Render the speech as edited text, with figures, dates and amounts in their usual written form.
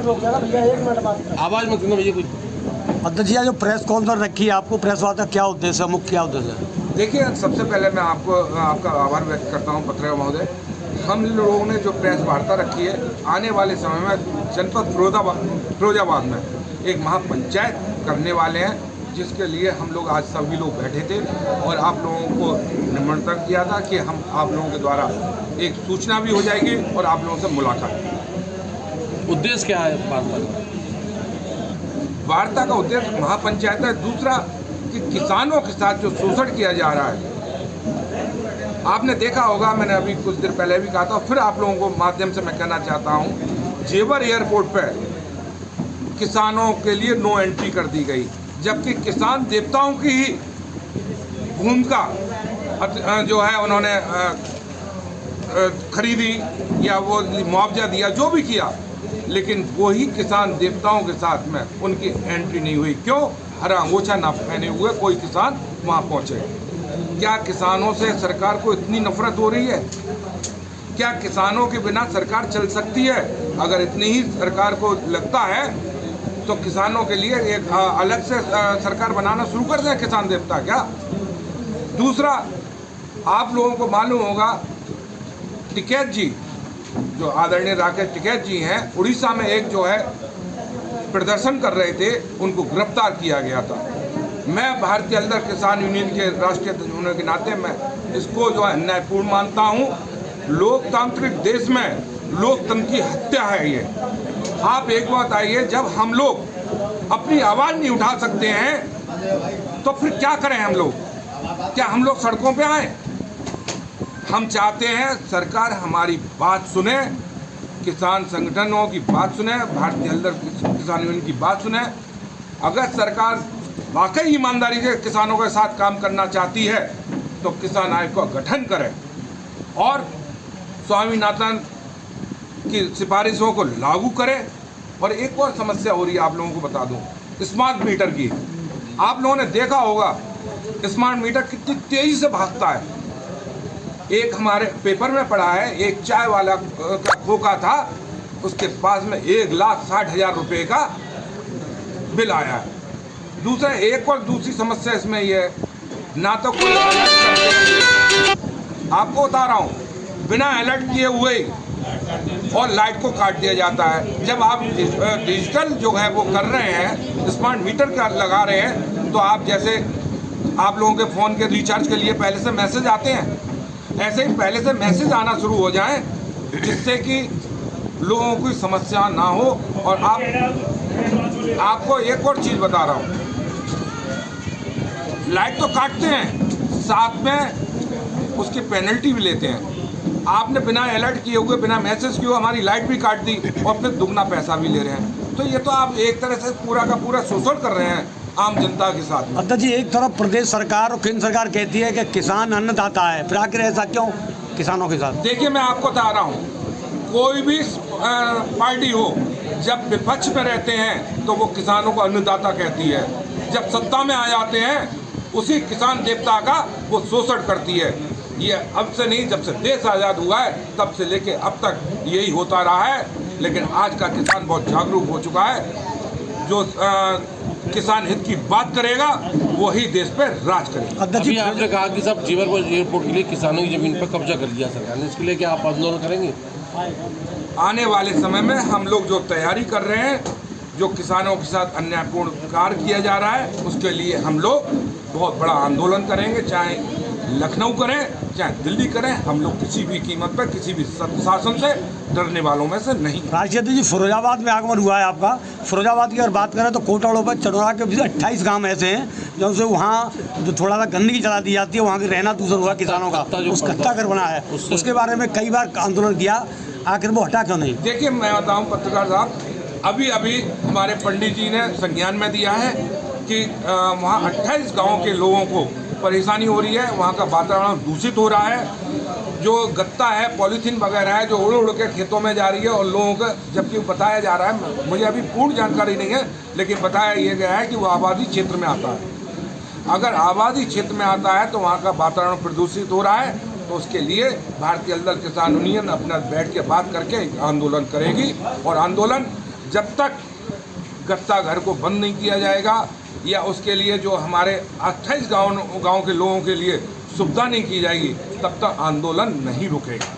आवाज मत सुनो भैया कुछ। अध्यक्ष जी, जो प्रेस कॉन्फ्रेंस रखी है आपको, प्रेस वार्ता क्या उद्देश्य है, मुख्य क्या उद्देश्य है? देखिए, सबसे पहले मैं आपका आभार व्यक्त करता हूं पत्रकार महोदय। हम लोगों ने जो प्रेस वार्ता रखी है, आने वाले समय में जनपद फिरोजाबाद में एक महापंचायत करने वाले हैं, जिसके लिए हम लोग आज सभी लोग बैठे थे और आप लोगों को निमंत्रण किया था कि हम आप लोगों के द्वारा एक सूचना भी हो जाएगी और आप लोगों से मुलाकात। उद्देश्य क्या है वार्ता का उद्देश्य महापंचायत है। दूसरा कि किसानों के साथ जो शोषण किया जा रहा है, आपने देखा होगा, मैंने अभी कुछ देर पहले भी कहा था, फिर आप लोगों को माध्यम से मैं कहना चाहता हूं, जेवर एयरपोर्ट पर किसानों के लिए नो एंट्री कर दी गई, जबकि किसान देवताओं की ही भूमिका जो है उन्होंने खरीदी या वो मुआवजा दिया, जो भी किया, लेकिन वही किसान देवताओं के साथ में उनकी एंट्री नहीं हुई। क्यों? हरा अंगोछा ना पहने हुए कोई किसान वहाँ पहुँचे। क्या किसानों से सरकार को इतनी नफरत हो रही है? क्या किसानों के बिना सरकार चल सकती है? अगर इतनी ही सरकार को लगता है तो किसानों के लिए एक अलग से सरकार बनाना शुरू कर दें किसान देवता। क्या? दूसरा, आप लोगों को मालूम होगा, टिकैत जी, जो आदरणीय राकेश टिकैत जी हैं, उड़ीसा में एक जो है प्रदर्शन कर रहे थे, उनको गिरफ्तार किया गया था। मैं भारतीय हलदर किसान यूनियन के राष्ट्रीय अध्यक्ष होने के नाते मैं इसको जो है अन्यायपूर्ण मानता हूँ। लोकतांत्रिक देश में लोकतंत्र की हत्या है ये। आप एक बात आइए, जब हम लोग अपनी आवाज़ नहीं उठा सकते हैं तो फिर क्या करें हम लोग? क्या हम लोग सड़कों पे आए? हम चाहते हैं सरकार हमारी बात सुने, किसान संगठनों की बात सुने, भारतीय हलदर किसान यूनियन की बात सुने। अगर सरकार वाकई ईमानदारी से किसानों के साथ काम करना चाहती है तो किसान आयोग का गठन करें और स्वामीनाथन की सिफारिशों को लागू करें। और एक और समस्या हो रही है, आप लोगों को बता दूं, स्मार्ट मीटर की। आप लोगों ने देखा होगा स्मार्ट मीटर कितनी तेजी से भागता है। एक हमारे पेपर में पढ़ा है, एक चाय वाला का खोखा था, उसके पास में 1,60,000 रुपये का बिल आया है। दूसरा, एक और दूसरी समस्या इसमें ये है, ना तो कोई अलर्ट करते, आपको बता रहा हूँ, बिना अलर्ट किए हुए और लाइट को काट दिया जाता है। जब आप डिजिटल जो है वो कर रहे हैं, स्मार्ट मीटर का लगा रहे हैं, तो आप जैसे आप लोगों के फ़ोन के रिचार्ज के लिए पहले से मैसेज आते हैं, ऐसे ही पहले से मैसेज आना शुरू हो जाए, जिससे कि लोगों की समस्या ना हो। और आपको एक और चीज़ बता रहा हूँ, लाइट तो काटते हैं, साथ में उसकी पेनल्टी भी लेते हैं। आपने बिना अलर्ट किए हुए, बिना मैसेज किए हुए हमारी लाइट भी काट दी और फिर दुगना पैसा भी ले रहे हैं। तो ये तो आप एक तरह से पूरा का पूरा शोषण कर रहे हैं आम जनता के साथ। अध्यक्ष जी, एक तरफ प्रदेश सरकार और केंद्र सरकार कहती है कि किसान अन्नदाता है, फिर आखिर ऐसा क्यों किसानों के साथ? देखिए, मैं आपको बता रहा हूँ, कोई भी पार्टी हो, जब विपक्ष में रहते हैं तो वो किसानों को अन्नदाता कहती है, जब सत्ता में आ जाते हैं उसी किसान देवता का वो शोषण करती है। ये अब से नहीं, जब से देश आज़ाद हुआ है तब से लेके अब तक यही होता रहा है। लेकिन आज का किसान बहुत जागरूक हो चुका है। जो किसान हित की बात करेगा वही देश पर राज करेगा। अभी आपने कहा कि सब जेवर एयरपोर्ट के लिए किसानों की जमीन पर कब्जा कर लिया सरकार ने, इसके लिए क्या आप आंदोलन करेंगे? आने वाले समय में हम लोग जो तैयारी कर रहे हैं, जो किसानों के साथ अन्यायपूर्ण कार्य किया जा रहा है, उसके लिए हम लोग बहुत बड़ा आंदोलन करेंगे, चाहे लखनऊ करें चाहे दिल्ली करें। हम लोग किसी भी कीमत पर किसी भी शासन से डरने वालों में से नहीं। राष्ट्रीय अध्यक्ष जी, फिरोजाबाद में आगमन हुआ है आपका। फिरोजाबाद की अगर बात करें तो कोटा पर चंदौरा के भी 28 गांव ऐसे हैं जो से वहाँ जो थोड़ा सा गंदगी चला दी जाती है, वहाँ के रहना दूसरा हुआ किसानों का, उस कत्ता घर बना है, उसके बारे में कई बार आंदोलन किया, आखिर वो हटा क्यों नहीं? देखिए, मैं बताऊँ पत्रकार साहब, अभी अभी हमारे पंडित जी ने संज्ञान में दिया है कि वहाँ 28 गाँव के लोगों को परेशानी हो रही है, वहाँ का वातावरण दूषित हो रहा है। जो गत्ता है, पॉलीथीन वगैरह है, जो उड़ उड़ के खेतों में जा रही है और लोगों को, जबकि बताया जा रहा है, मुझे अभी पूर्ण जानकारी नहीं है, लेकिन बताया ये गया है कि वो आबादी क्षेत्र में आता है। अगर आबादी क्षेत्र में आता है तो वहाँ का वातावरण प्रदूषित हो रहा है, तो उसके लिए भारतीय हलदर किसान यूनियन अपना बैठ के बात करके आंदोलन करेगी और आंदोलन जब तक गत्ता घर को बंद नहीं किया जाएगा या उसके लिए जो हमारे 28 गांव के लोगों के लिए सुविधा नहीं की जाएगी, तब तक आंदोलन नहीं रुकेगा।